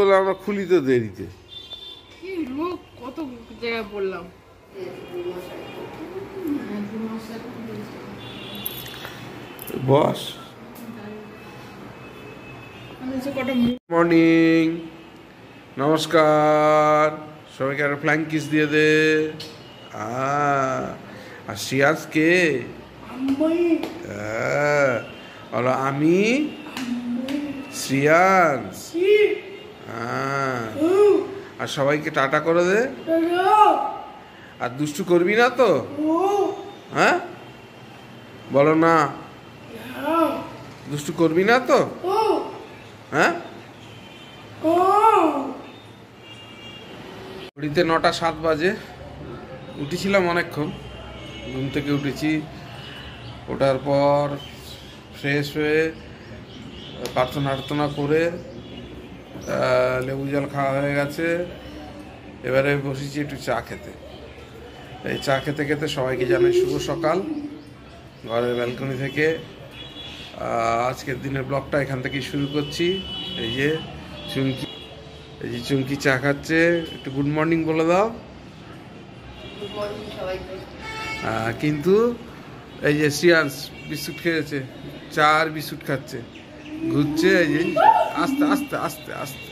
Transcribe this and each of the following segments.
বলে আমরা খুলি তো দেরিতে। কি লোক কত জায়গায় বললাম। বস মর্নিং, নমস্কার সবাইকে। একটা ফ্ল্যাং কিস দিয়ে দে। আর শ্রিয়াস কে? বলো আমি শ্রিয়াস। আর সবাইকে টাটা করে দে। আর দুষ্টু করবি না তো? হ্যাঁ বলো না, দুষ্টু করবি না তো? হ্যাঁ ঘড়িতে 9টা 7 বাজে। উঠেছিলাম অনেকক্ষণ, ঘুম থেকে উঠেছি। ওঠার পর ফ্রেশ হয়ে প্রার্থনা টার্থনা করে লেবু জল খাওয়া হয়ে গেছে। এবারে বসেছি একটু চা খেতে। এই চা খেতে খেতে সবাইকে জানাই শুভ সকাল ঘরের ব্যালকনি থেকে। আজকের দিনের ব্লগটা এখান থেকেই শুরু করছি। এই যে চুমকি, এই যে চুমকি চা খাচ্ছে। একটু গুড মর্নিং বলে দাও। কিন্তু এই যে শ্রিয়াংশ বিস্কুট খেয়েছে, চা আর বিস্কুট খাচ্ছে, ঘুরছে। এই যে আস্তে আস্তে আস্তে আস্তে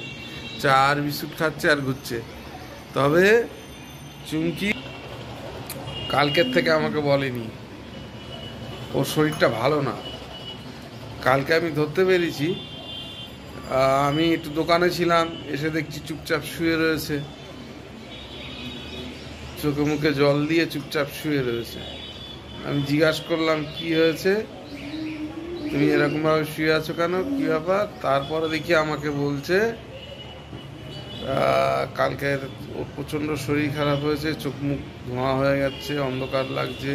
চা আর বিস্কুট খাচ্ছে আর ঘুরছে। তবে চুমকি কালকের থেকে আমাকে বলেনি ওর শরীরটা ভালো না। কালকে আমি ধরতে পেরেছি। আমি একটু দোকানে ছিলাম, এসে দেখছি চুপচাপ শুয়ে রয়েছে, চোখে মুখে জল দিয়ে চুপচাপ শুয়ে রয়েছে। আমি জিজ্ঞাসা করলাম কি হয়েছে, তুমি এরকমভাবে শুয়ে আছো কেন, কি ব্যাপার? তারপরে দেখি আমাকে বলছে কালকের ওর প্রচণ্ড শরীর খারাপ হয়েছে, চোখ মুখ ধোঁয়া হয়ে যাচ্ছে, অন্ধকার লাগছে,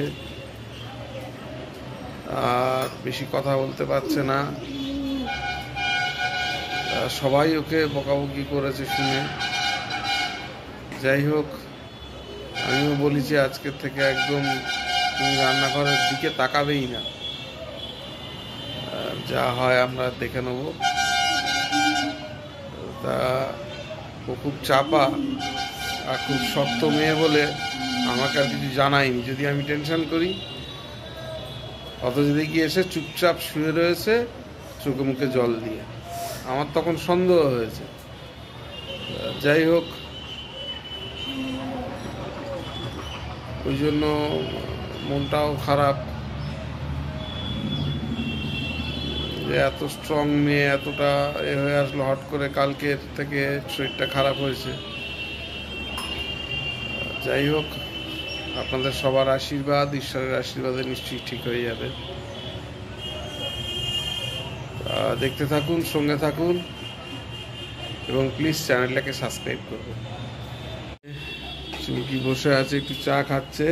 আর বেশি কথা বলতে পারছে না। সবাই ওকে বকাবকি করেছে শুনে। যাই হোক, আমিও বলেছি আজকের থেকে একদম তুমি রান্নাঘরের দিকে তাকাবেই না, যা হয় আমরা দেখে নেব। তা ও খুব চাপা আর খুব শক্ত মেয়ে বলে আমাকে আর কিছু জানায়নি। যদি আমি টেনশন করি, অথচ দেখি এসে চুপচাপ শুয়ে রয়েছে চোখে মুখে জল দিয়ে। আমার তখন সন্দেহ হয়েছে। যাই হোক, ওই জন্য মনটাও খারাপ যে এত স্ট্রং মেয়ে এতটা হয়ে আসলো হট করে, কালকের থেকে শরীরটা খারাপ হয়েছে। যাই হোক, আপনাদের সবার আশীর্বাদ, ঈশ্বরের আশীর্বাদে নিশ্চয়ই ঠিক হয়ে যাবে। দেখতে থাকুন, সঙ্গে থাকুন এবং প্লিজ চ্যানেলটাকে সাবস্ক্রাইব করবেন। চুমকি বসে আছে, একটু চা খাচ্ছে,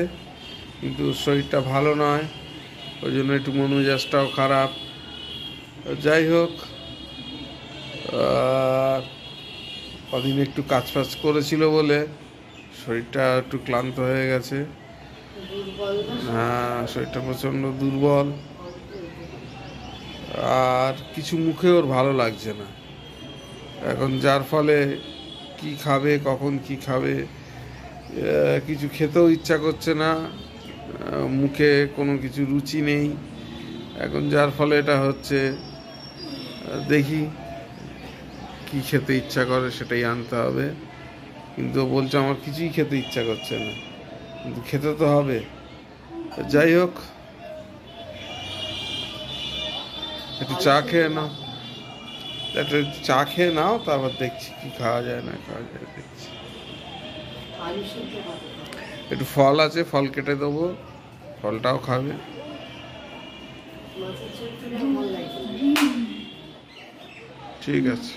কিন্তু শরীরটা ভালো নয়, ওই জন্য একটু মন মেজাজটাও খারাপ। যাই হোক, কদিন একটু কাজ ফাজ করেছিল বলে শরীরটা একটু ক্লান্ত হয়ে গেছে। হ্যাঁ, শরীরটা প্রচণ্ড দুর্বল, আর কিছু মুখে ওর ভালো লাগছে না এখন, যার ফলে কি খাবে, কখন কি খাবে, কিছু খেতেও ইচ্ছা করছে না, মুখে কোনো কিছু রুচি নেই এখন, যার ফলে এটা হচ্ছে। দেখি কি খেতে ইচ্ছা করে সেটাই আনতে হবে। কিন্তু বলছে আমার কিছুই খেতে ইচ্ছা করছে না, কিন্তু খেতে তো হবে। যাই হোক, একটু চা খেয়ে নাও, একটু চা খেয়ে নাও, তারপর দেখছি কি খাওয়া যায় না খাওয়া যায় দেখছি। একটু ফল আছে, ফল কেটে দেবো, ফলটাও খাবে। ঠিক আছে।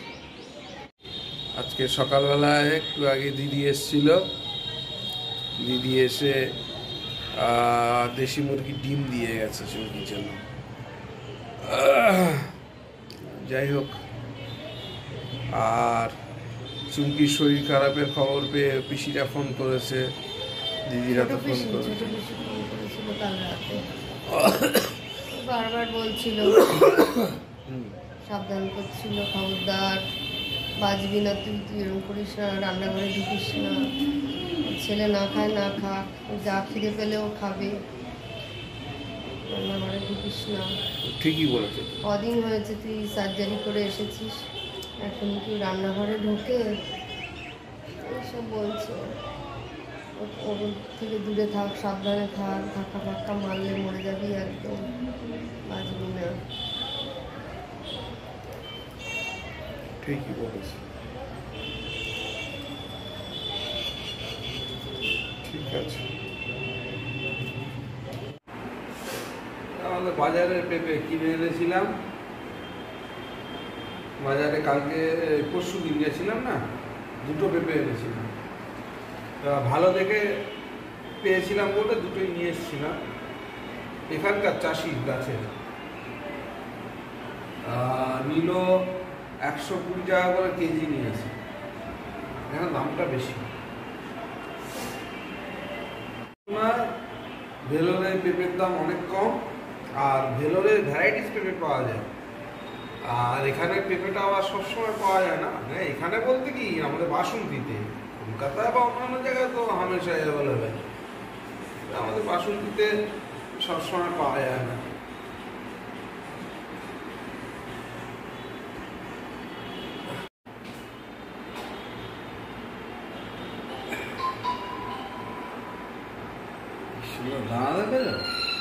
আজকে সকালবেলায় একটু আগে দিদি এসেছিল, দিদি এসে দেশি মুরগির ডিম দিয়ে গেছে চুমকির জন্য। যাই হোক, আর চুমকির শরীর খারাপের খবর পেয়ে পিসিরা ফোন করেছে, দিদিরা তো ফোন করেছে, বারবার বলছিল, সাবধান করছিল, খবরদার বাজবি না, তুই তুই এরকম করিস না, রান্নাঘরে ঢুকিস না, ছেলে না খায় না খা, যা খিদে পেলেও খাবে, রান্নাঘরে ঢুকিস না। ঠিকই বলেছে। কদিন হয়েছে তুই সার্জারি করে এসেছিস, এখন তুই রান্নাঘরে ঢুকে এইসব বলছে। ওর থেকে দূরে থাক, সাবধানে থাক, ধাক্কা ফাক্কা মারলে মরে যাবি, একদম বাঁচবি না। ঠিকই বলেছে। ঠিক আছে। আমাদের বাজারের পেঁপে কিনে এনেছিলাম, বাজারে কালকে পরশু দিন গেছিলাম না, 2টো পেঁপে এনেছিলাম। ভালো দেখে পেয়েছিলাম বলে 2টোই নিয়ে এসেছিলাম, এখানকার চাষির গাছে। নিল 120 টাকা করে কেজি নিয়েছে, এখন দামটা বেশি। ভেলোরের পেঁপের দাম অনেক কম, আর ভেলোরের ভ্যারাইটিস পেঁপে পাওয়া যায়। আর এখানে পেঁপেটা আবার সবসময় পাওয়া যায় না। এখানে বলতে কি, আমাদের বাসন্তীতে, কলকাতায় বা অন্যান্য জায়গায় তো হামেশা অ্যাভেলেবেল, আমাদের বাসন্তীতে সবসময় পাওয়া যায় না।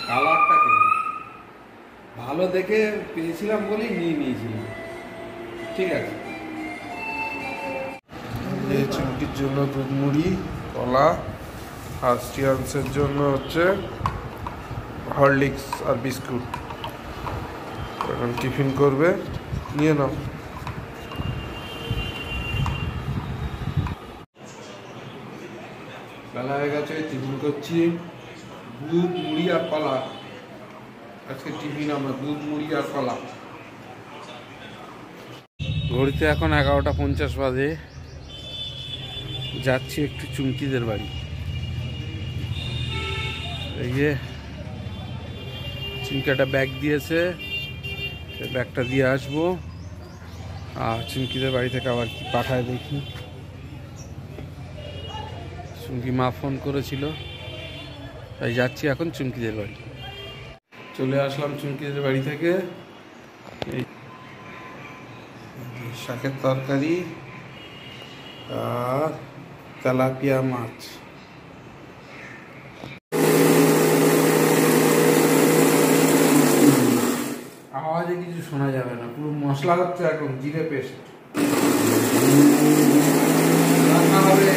কালারটা কেমন ভালো দেখে পেয়েছিলাম বলেই নিয়ে নিয়েছিলাম। ঠিক আছে। চুমকির জন্য দুধ মুড়ি, কলা, আর স্টিয়ান্সের জন্য হচ্ছে হরলিক্স আর বিস্কুট। এখন টিফিন করবে, নিয়ে নাও। বেলা হয়ে গেছে, টিফিন করছি। দুধ মুড়ি আর কলা, আজকে টিফিন আমরা দুধ মুড়ি আর কলা। ঘড়িতে এখন 11টা 50 বাজে। যাচ্ছি একটু চুমকিদের বাড়ি। এই যে চুমকি একটা ব্যাগ দিয়েছে, সেই ব্যাগটা দিয়ে আসবো। আর চুমকিদের বাড়ি থেকে আবার কি পাঠায় দেখি। চুমকি মা ফোন করেছিল, তাই যাচ্ছি এখন চুমকিদের বাড়ি। চলে আসলাম চুমকিদের বাড়ি থেকে। এই শাকের তরকারি আর তেলাপিয়া মাছ। আওয়াজে কিছু শোনা যাবে না, পুরো মশলা হচ্ছে এখন, জিরে পেস্ট রান্না হবে।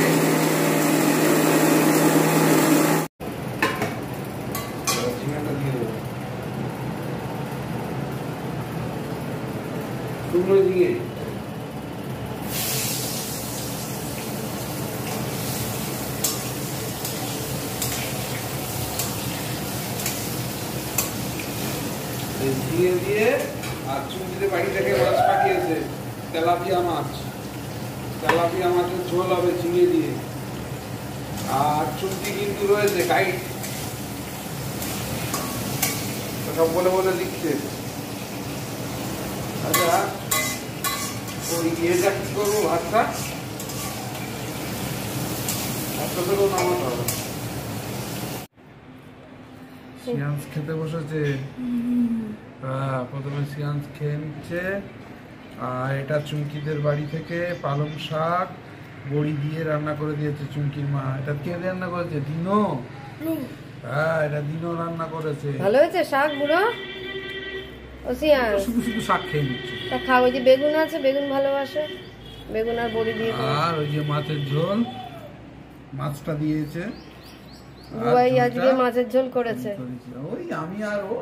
শুকনো ঝিঙে, ঝিঙে দিয়ে। আর চুমকিদের বাড়ি থেকে মাছ পাঠিয়েছে, তেলাপিয়া মাছ। তেলাপিয়া মাছের ঝোল হবে ঝিঙে দিয়ে। আর চুমকি কিন্তু রয়েছে গাইড, সব বলে বলে দিচ্ছে। আচ্ছা, ওই ইয়েটা কি করবো, ভাতটা থেকেও নামাতে হবে। সিয়ান্স খেতে বসেছে। প্রথমে সিয়ান্স খেয়ে নিচ্ছে। আর এটা চুমকিদের বাড়ি থেকে পালং শাক বড়ি দিয়ে রান্না করে দিয়েছে চুমকির মা। এটা কে রান্না করেছে? দিনো। হ্যাঁ, এটা দিনো রান্না করেছে। ভালো হয়েছে শাক বুড়ো? শুধু শুধু শাক খেয়ে নিচ্ছে। তা খাও, ওই যে বেগুন আছে, বেগুন ভালোবাসে, বেগুন আর বড়ি দিয়ে। আর ওই যে মাছের ঝোল, মাছটা দিয়েছে। বুয়াই আজকে মাছের ঝোল করেছে। ওই আমি আর ও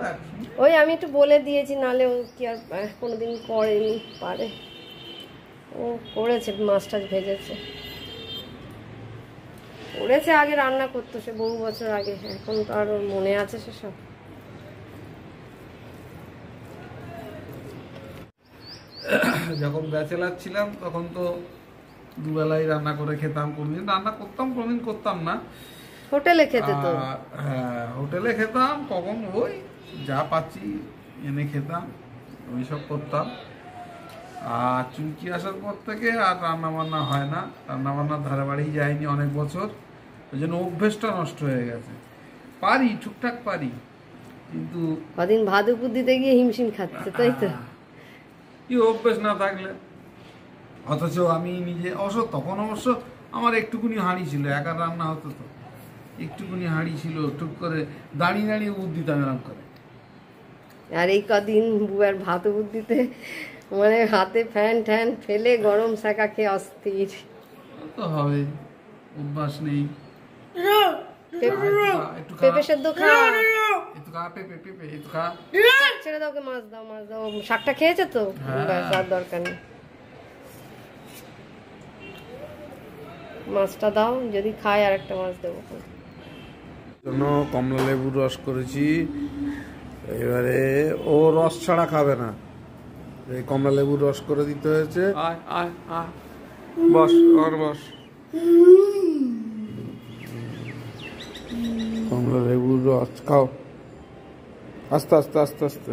ওই আমি একটু বলে দিয়েছি, নালে ও কি আর কোনোদিন করেনি, পারে। ও করেছে, মাছটা ভেজেছে, করেছে। আগে রান্না করতো সে বহু বছর আগে, এখন তো আর ওর মনে আছে সেসব। যখন ব্যাচেলার ছিলাম তখন তো দুবেলাই রান্না করে খেতাম। কোনদিন রান্না করতাম, কোনদিন করতাম না। হোটেলে খেতে তো। হ্যাঁ, হোটেলে খেতাম। কখন ওই যা পাচ্ছি এনে খেতাম, ওই সব করতাম। আর চুমকি আসার পর থেকে আর রান্না বান্না হয় না, রান্না বান্নার ধারে বাড়িই যায়নি অনেক বছর, ওই জন্য অভ্যেসটা নষ্ট হয়ে গেছে। পারি টুকটাক পারি, কিন্তু কদিন ভাত উপর দিতে গিয়ে হিমশিম খাচ্ছে, তাই তো? কি অভ্যেস না থাকলে। অথচ আমি নিজে তখন অবশ্য আমার একটুকুনি হাঁড়ি ছিল, একা রান্না হতো তো, একটুকুনি হাঁড়ি ছিল, টুক করে দাঁড়িয়ে দাঁড়িয়ে উদ দিতাম এরকম করে। আর এই কদিন বুয়ার ভাত উপর দিতে মানে হাতে ফ্যান ট্যান ফেলে গরম শাঁকা খেয়ে অস্থির। তো হবে, অভ্যাস নেই। পেঁপে সেদ্ধ খা, একটু খা, পেঁপে পেঁপে একটু খা। ছেড়ে দাও, ওকে মাছ দাও, মাছ দাও। শাকটা খেয়েছে তো, ব্যাস আর দরকার নেই। মাছটা দাও, যদি খায় আর একটা মাছ দেবো। জন্য কমলা লেবুর রস করেছি। এবারে ও রস ছাড়া খাবে না, এই কমলা লেবুর রস করে দিতে হয়েছে। আয় আয় আয়, বস আর বস। কমলা লেবুর রস খাও, আস্তে আস্তে আস্তে আস্তে।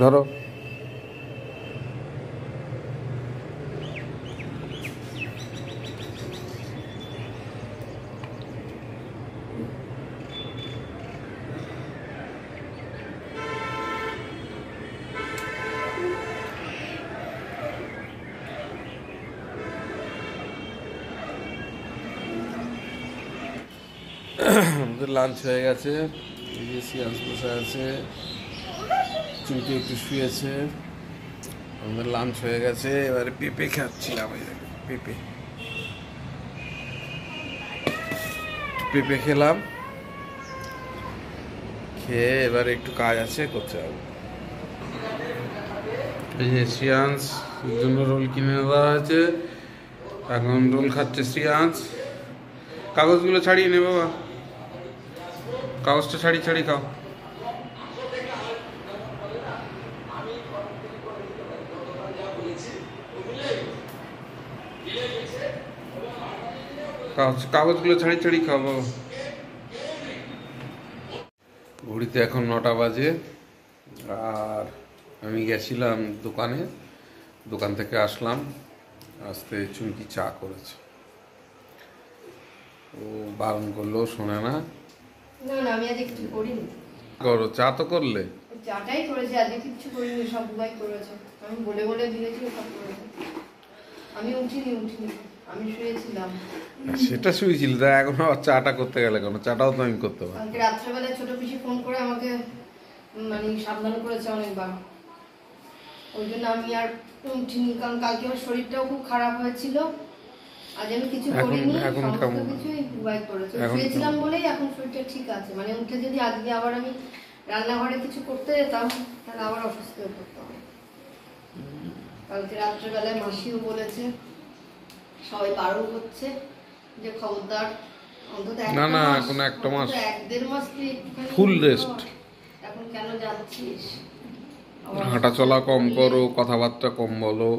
ধরো, আমাদের লাঞ্চ হয়ে গেছে। এই যে সিয়ান্স বসে আছে, চুমকি একটু শুয়েছে। আমাদের লাঞ্চ হয়ে গেছে, এবারে পেঁপে খাচ্ছিলাম। এই দেখো পেঁপে, পেঁপে খেলাম, খেয়ে এবারে একটু কাজ আছে, করতে হবে। এই যে সিয়ান্স জন্য রোল কিনে দেওয়া হয়েছে, এখন রোল খাচ্ছে সিয়ান্স। কাগজগুলো ছাড়িয়ে নে বাবা, কাগজটা ছাড়িয়ে ছাড়িয়ে খাও। কাগজগুলো ছাড়িয়ে ছাড়িয়ে খাও বাবা। ঘড়িতে এখন 9টা বাজে, আর আমি গেছিলাম দোকানে, দোকান থেকে আসলাম, আসতে চুমকি চা করেছে। ও বারণ করলেও শোনে না। না না, আমি আজকে কিছু করিনি। করো, চা তো করলে। চাটাই করেছি, আজকে কিছু করিনি, সব বুবাই করেছে। আমি বলে বলে দিয়েছি, সব করেছে। আমি উঠিনি, আমি শুয়েছিলাম। সেটা শুয়েছিল, তা এখন আবার চাটা করতে গেলে কেন? চাটাও তো আমি করতে পারি। কালকে রাত্রেবেলায় ছোট পিসি ফোন করে আমাকে মানে সাবধান করেছে অনেকবার, ওই জন্য আমি আর উঠিনি। কারণ কালকে আমার শরীরটাও খুব খারাপ হয়েছিল, আজ আমি কিছু করিনি, সমস্ত কিছুই বুবাই করেছে। শুয়েছিলাম বলেই এখন শরীরটা ঠিক আছে। মানে উঠে যদি আজকে আবার আমি রান্নাঘরে কিছু করতে যেতাম, তাহলে আবার অসুস্থ হয়ে পড়তাম। কালকে রাত্রেবেলায় মাসিও বলেছে, সবাই বারণ করছে যে খবরদার অন্তত একটা মাস 1-1.5 মাস তুই ফুল রেস্ট। এখন কেন যাচ্ছিস? হাঁটা চলা কম করো, কথাবার্তা কম বলো।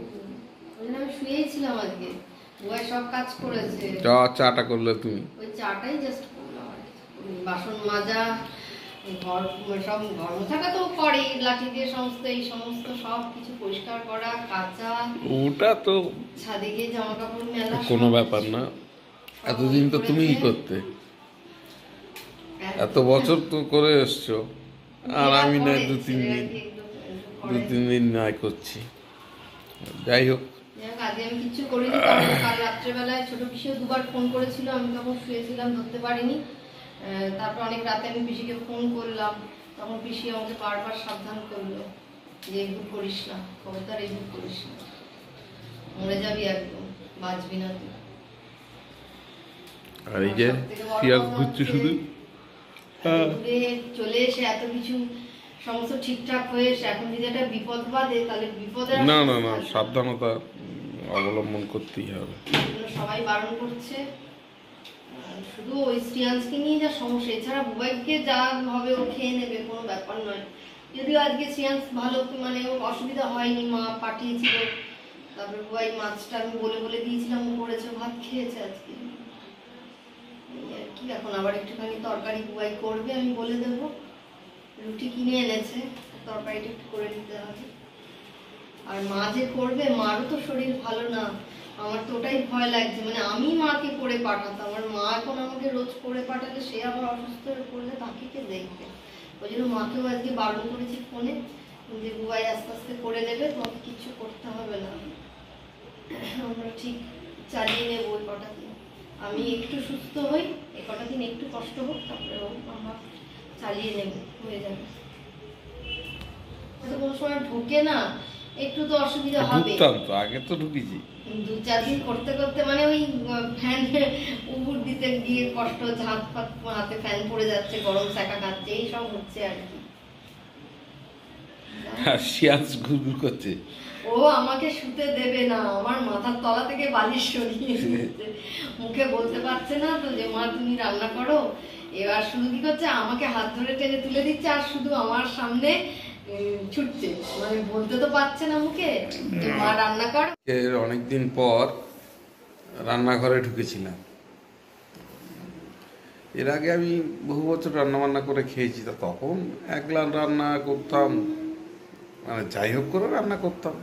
আমি শুয়েছিলাম আজকে, বুয়া সব কাজ করেছে। চাটা করলে তুমি? ওই চাটাই জাস্ট করলাম। বাসন মাজা, ঘর সব ঘর মোছাটা তো করে লাঠি দিয়ে, সমস্ত এই সমস্ত সব কিছু পরিষ্কার করা, কাঁচা, ওটা তো ছাদে গিয়ে জামা কাপড় মেলা, কোনো ব্যাপার না। এতদিন তো তুমিই করতে, এত বছর তো করে এসছো, আর আমি না 2-3 দিন নাই করছি। যাই হোক, আজকে আমি কিছু করিনি। কাল রাত্রেবেলায় ছোট পিসিও 2বার ফোন করেছিল, আমি তখন শুয়েছিলাম, ধরতে পারিনি। তারপর অনেক রাতে আমি পিসিকে ফোন করলাম, তখন পিসি আমাকে বারবার সাবধান করলো যে এগুলো করিস না, খবরদার এগুলো করিস না, মরে যাবি একদম, বাঁচবি না তুই। আর এই যে পিয়াজ ঘুরছে শুধু, চলে এসে এত কিছু সমস্ত ঠিকঠাক হয়ে এসে এখন যদি একটা বিপদ বাঁধে, তাহলে বিপদে না না না, সাবধানতা অবলম্বন করতেই হবে। সবাই বারণ করছে। শুধু ওই শ্রিয়াংশকে নিয়ে যা সমস্যা, এছাড়া বুবাইকে যা হবে ও খেয়ে নেবে, কোনো ব্যাপার নয়। যদিও আজকে শ্রিয়াংশ ভালো, মানে ওর অসুবিধা হয়নি, মা পাঠিয়েছিল। তারপরে বুবাই মাছটা আমি বলে বলে দিয়েছিলাম, ও করেছে, ভাত খেয়েছে আজকে। কি এখন আবার একটুখানি তরকারি বুবাই করবে, আমি বলে দেবো, রুটি কিনে এনেছে, তরকারিটা একটু করে নিতে হবে। আর মা যে করবে, মারও তো শরীর ভালো না, আমার তো ওটাই ভয় লাগছে। মানে আমি মাকে করে পাঠাতাম, আমার মা এখন আমাকে রোজ করে পাঠালে সে আবার অসুস্থ হয়ে পড়লে তাকে কে দেখবে। ওই জন্য মাকেও আজকে বারণ করেছি ফোনে যে বুবাই আস্তে আস্তে করে নেবে, তোমাকে কিচ্ছু করতে হবে না, আমরা ঠিক চালিয়ে নেবো ওই কটা দিন। আমি একটু সুস্থ হই, এই কটা দিন একটু কষ্ট হোক, তারপরে আমরা চালিয়ে নেব, হয়ে যাবে। কোনো সময় ঢুকে না, একটু তো অসুবিধা হবে। তো আগে তো ঢুকেছি 2-4 দিন করতে করতে, মানে ওই ফ্যান উপর দিতে গিয়ে কষ্ট, হাত হাতে ফ্যান পড়ে যাচ্ছে, গরম শাঁকা খাচ্ছে, এইসব হচ্ছে আর কি। শিয়াস ঘুরঘুর করছে, ও আমাকে শুতে দেবে না, আমার মাথার তলা থেকে বালিশ সরিয়ে দিয়েছে। মুখে বলতে পারছে না তো যে মা তুমি রান্না করো, এবার শুধু কি করছে, আমাকে হাত ধরে টেনে তুলে দিচ্ছে আর শুধু আমার সামনে ছুটছে, মানে বলতে তো পারছে না মুখে যে মা রান্না কর। অনেকদিন পর রান্নাঘরে ঢুকেছিলাম। এর আগে আমি বহু বছর রান্না বান্না করে খেয়েছি, তা তখন একলা রান্না করতাম, মানে যাই হোক করে রান্না করতাম।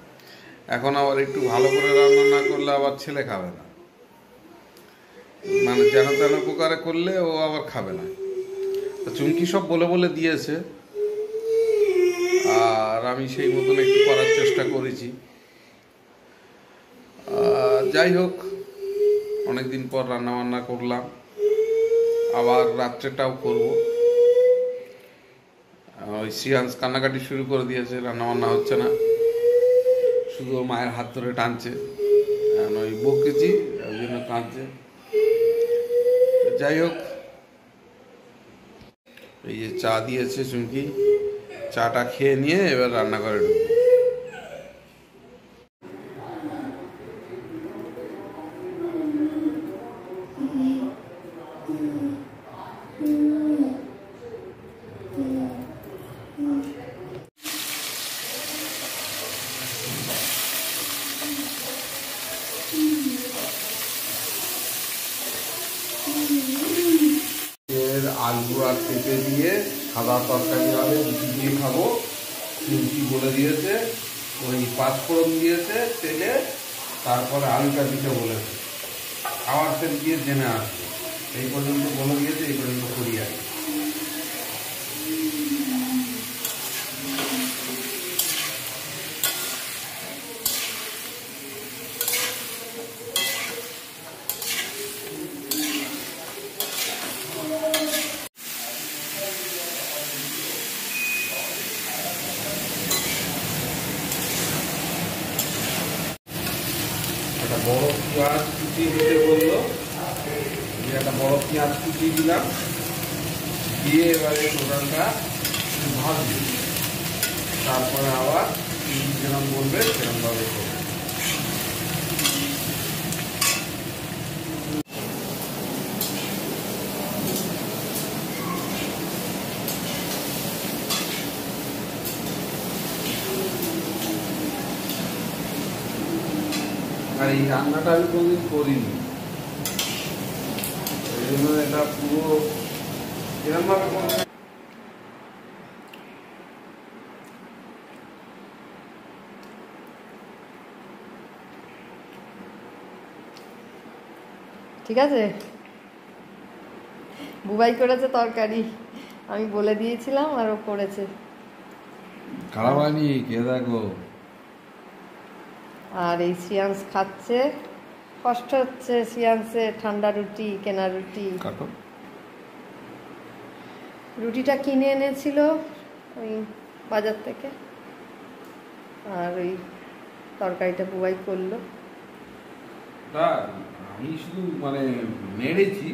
এখন আবার একটু ভালো করে রান্না না করলে আবার ছেলে খাবে না, মানে যেন তেন প্রকারে করলে ও আবার খাবে না। তো চুমকি সব বলে বলে দিয়েছে, আর আমি সেই মতন একটু করার চেষ্টা করেছি। যাই হোক, অনেকদিন পর রান্না বান্না করলাম, আবার রাত্রেটাও করব। ওই সিয়ান্স কান্নাকাটি শুরু করে দিয়েছে, রান্না বান্না হচ্ছে না, শুধু মায়ের হাত ধরে টানছে, ওই বকেছি ওই জন্য কাঁদছে। যাই হোক, এই যে চা দিয়েছে চুমকি, চাটা খেয়ে নিয়ে এবার রান্নাঘরে ঢুকবো। আলু আর পেঁপে দিয়ে সাদা তরকারি হবে, রুটি দিয়ে খাবো। রুটি বলে দিয়েছে, ওই পাঁচফোড়ন দিয়েছে তেলে, তারপরে আলুটা দিতে বলেছে, আবার তেল দিয়ে জেনে আসবে। এই পর্যন্ত বলে দিয়েছে, এই পর্যন্ত করি আর একটা বড় পেঁয়াজ কুচিয়ে দিতে বললো, একটা বড় পেঁয়াজ কুচিয়ে দিলাম, দিয়ে এবারে টোটালটা ভাজবো, তারপরে আবার যেরকম বলবে সেরকমভাবে করবো। আর এই রান্নাটা আমি কোনোদিন করিনি, এই জন্য এটা পুরো এরকমভাবে কোনো ঠিক আছে। বুবাই করেছে তরকারি, আমি বলে দিয়েছিলাম আর ও করেছে। খারাপ হয়নি, কে দেখো। আর এই সিয়ান্স খাচ্ছে, কষ্ট হচ্ছে সিয়ান্সের, ঠান্ডা রুটি, কেনা রুটি। রুটিটা কিনে এনেছিল ওই বাজার থেকে, আর ওই তরকারিটা বুবাই করলো। আমি শুধু মানে নেড়েছি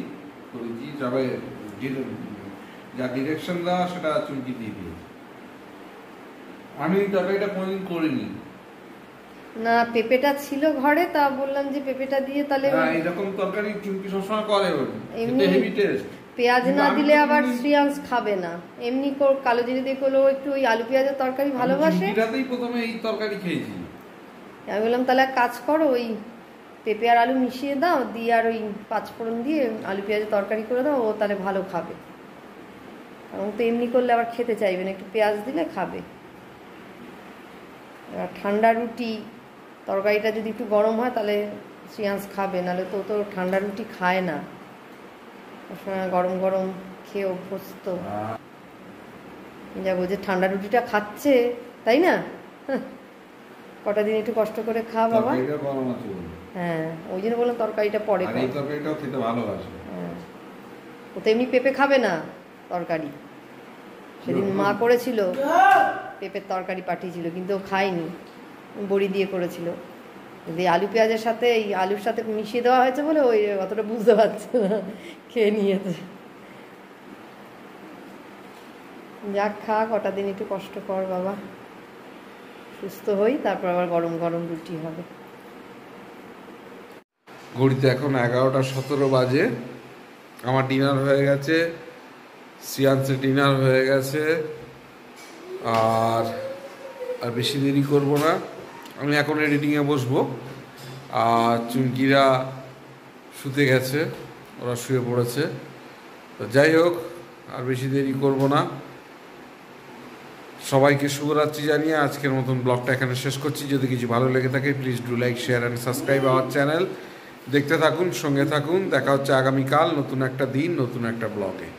করেছি, তবে যা ডিরেকশন দেওয়া সেটা চুমকি দিয়ে দিয়েছি। আমি তরকারিটা কোনোদিন করিনি। না, পেঁপেটা ছিল ঘরে, তা বললাম যে পেঁপেটা দিয়ে তাহলে এরকম তরকারি চুমকি সবসময় করে, এমনি হেভি টেস্ট। পেঁয়াজ না দিলে আবার শ্রিয়াংশ খাবে না, এমনি কালো জিরে দিয়ে করলো, একটু ওই আলু পেঁয়াজের তরকারি ভালোবাসে। এটাতেই প্রথমে এই তরকারি খেয়েছি। আমি বললাম তাহলে এক কাজ করো, ওই পেঁপে আর আলু মিশিয়ে দাও, দিয়ে আর ওই পাঁচফোড়ন দিয়ে আলু পেঁয়াজের তরকারি করে দাও, ও তাহলে ভালো খাবে। আর ও তো এমনি করলে আবার খেতে চাইবে না, একটু পেঁয়াজ দিলে খাবে। আর ঠান্ডা রুটি, তরকারিটা যদি একটু গরম হয় তাহলে শ্রেয়াংশ খাবে, নাহলে তো তো ঠান্ডা রুটি খায় না, গরম গরম খেয়ে অভ্যস্ত। যা বোঝে ঠান্ডা রুটিটা খাচ্ছে, তাই না? কটা দিন একটু কষ্ট করে খা বাবা। হ্যাঁ, ওই জন্য বললাম তরকারিটা পরে। হ্যাঁ, ও তো এমনি পেঁপে খাবে না তরকারি। সেদিন মা করেছিল পেঁপের তরকারি পাঠিয়েছিল, কিন্তু ও খায়নি, বড়ি দিয়ে করেছিল। যদি আলু পেঁয়াজের সাথে এই আলুর সাথে মিশিয়ে দেওয়া হয়েছে বলে ওই অতটা বুঝতে পারছে না, খেয়ে নিয়েছে। যাক, খা, কটা দিন একটু কষ্ট কর বাবা, সুস্থ হই, তারপর আবার গরম গরম রুটি হবে। ঘড়িতে এখন 11:17 বাজে। আমার ডিনার হয়ে গেছে, শ্রেয়াংশের ডিনার হয়ে গেছে, আর আর বেশি দেরি করব না, আমি এখন এডিটিংয়ে বসবো। আর চুমকিরা শুতে গেছে, ওরা শুয়ে পড়েছে। তো যাই হোক, আর বেশি দেরি করব না। সবাইকে শুভরাত্রি জানিয়ে আজকের মতন ব্লগটা এখানে শেষ করছি। যদি কিছু ভালো লেগে থাকে please do like, share and subscribe our channel. দেখতে থাকুন, সঙ্গে থাকুন। দেখা হচ্ছে আগামীকাল নতুন একটা দিন, নতুন একটা ব্লগে।